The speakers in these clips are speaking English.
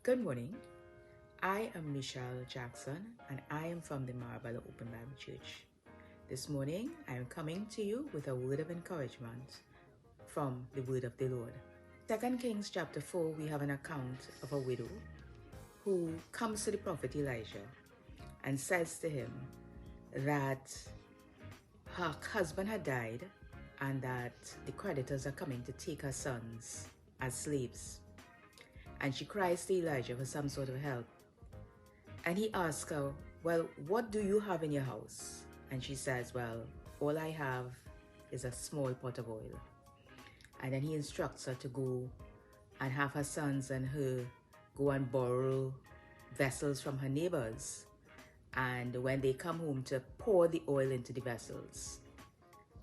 Good morning. I am Michelle Jackson and I am from the Marabella Open Bible Church. This morning I am coming to you with a word of encouragement from the word of the Lord. 2 Kings chapter 4, we have an account of a widow who comes to the prophet Elijah and says to him that her husband had died and that the creditors are coming to take her sons as slaves. And she cries to Elijah for some sort of help. And he asks her, well, what do you have in your house? And she says, well, all I have is a small pot of oil. And then he instructs her to go and have her sons and her go and borrow vessels from her neighbors. And when they come home, to pour the oil into the vessels.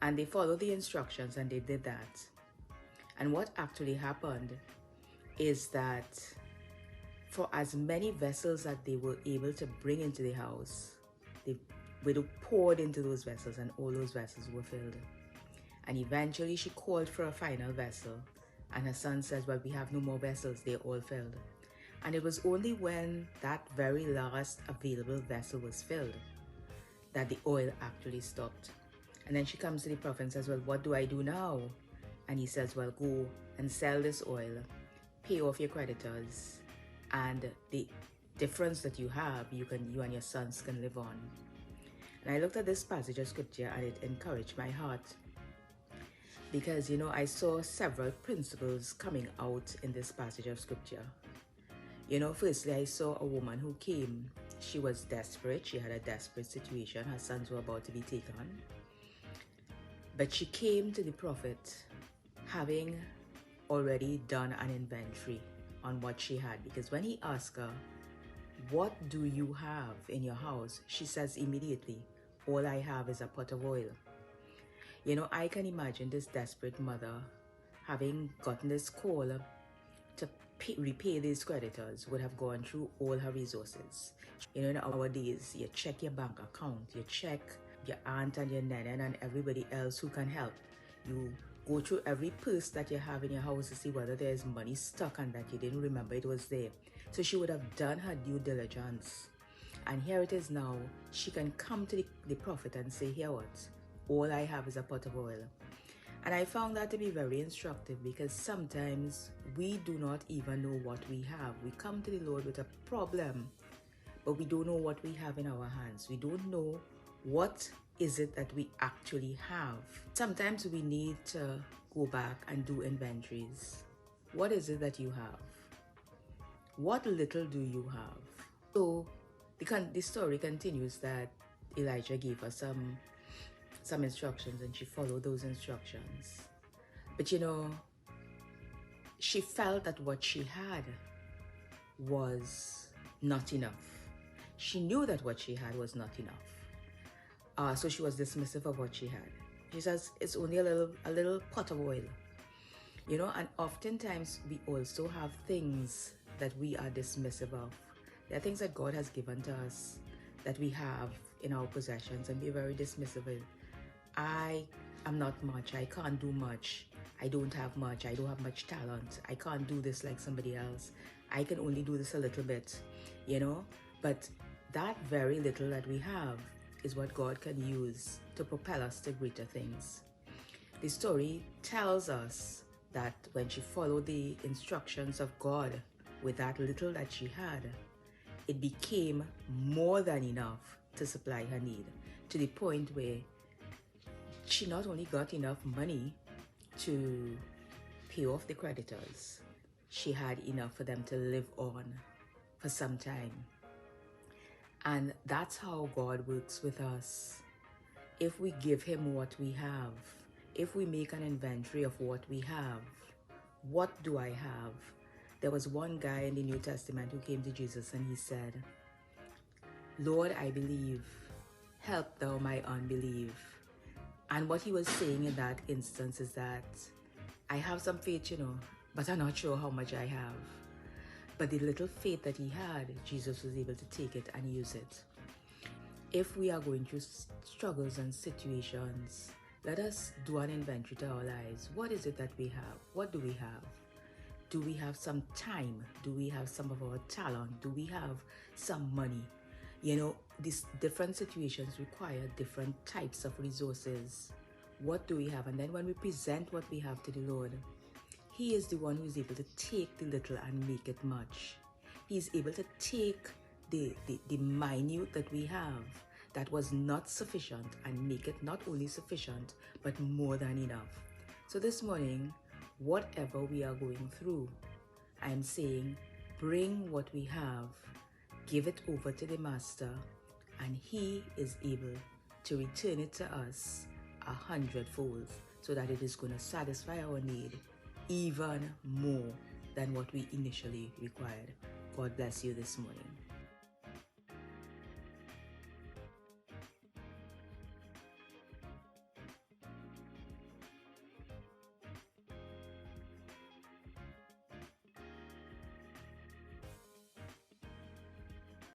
And they followed the instructions and they did that. And what actually happened is that for as many vessels that they were able to bring into the house, the widow poured into those vessels and all those vessels were filled. And eventually she called for a final vessel and her son says, well, we have no more vessels, they're all filled. And it was only when that very last available vessel was filled that the oil actually stopped. And then she comes to the prophet and says, well, what do I do now? And he says, well, go and sell this oil, pay off your creditors, and the difference that you have, you and your sons can live on. And I looked at this passage of scripture and it encouraged my heart because, I saw several principles coming out in this passage of scripture. Firstly, I saw a woman who came. She was desperate. She had a desperate situation. Her sons were about to be taken. But she came to the prophet having already done an inventory on what she had, because when he asked her, what do you have in your house? She says immediately, all I have is a pot of oil. I can imagine this desperate mother having gotten this call to repay these creditors would have gone through all her resources. In our days, you check your bank account, you check your aunt and your nana and everybody else who can help. You go through every purse that you have in your house to see whether there's money stuck and that you didn't remember it was there. So she would have done her due diligence. And here it is now. She can come to the prophet and say, here what? All I have is a pot of oil. And I found that to be very instructive because sometimes we do not even know what we have. We come to the Lord with a problem, but we don't know what we have in our hands. We don't know what is it that we actually have. Sometimes we need to go back and do inventories. What is it that you have? What little do you have? So the story continues that Elijah gave her some instructions and she followed those instructions. But she felt that what she had was not enough. She knew that what she had was not enough. So she was dismissive of what she had. She says, it's only a little pot of oil. And oftentimes we also have things that we are dismissive of. There are things that God has given to us that we have in our possessions and we're very dismissive of it. I am not much. I can't do much. I don't have much. I don't have much talent. I can't do this like somebody else. I can only do this a little bit, But that very little that we have is what God can use to propel us to greater things. The story tells us that when she followed the instructions of God with that little that she had, it became more than enough to supply her need, to the point where she not only got enough money to pay off the creditors, she had enough for them to live on for some time. And that's how God works with us. If we give him what we have, if we make an inventory of what we have, what do I have? There was one guy in the New Testament who came to Jesus and he said, Lord, I believe, help thou my unbelief. And what he was saying in that instance is that I have some faith, but I'm not sure how much I have. But the little faith that he had, Jesus was able to take it and use it. If we are going through struggles and situations, let us do an inventory to our lives. What is it that we have? What do we have? Do we have some time? Do we have some of our talent? Do we have some money? You know, these different situations require different types of resources. What do we have? And then when we present what we have to the Lord, He is the one who is able to take the little and make it much. He is able to take the minute that we have that was not sufficient and make it not only sufficient, but more than enough. So this morning, whatever we are going through, I'm saying, bring what we have, give it over to the Master, and He is able to return it to us 100-fold, so that it is going to satisfy our need even more than what we initially required. God bless you this morning.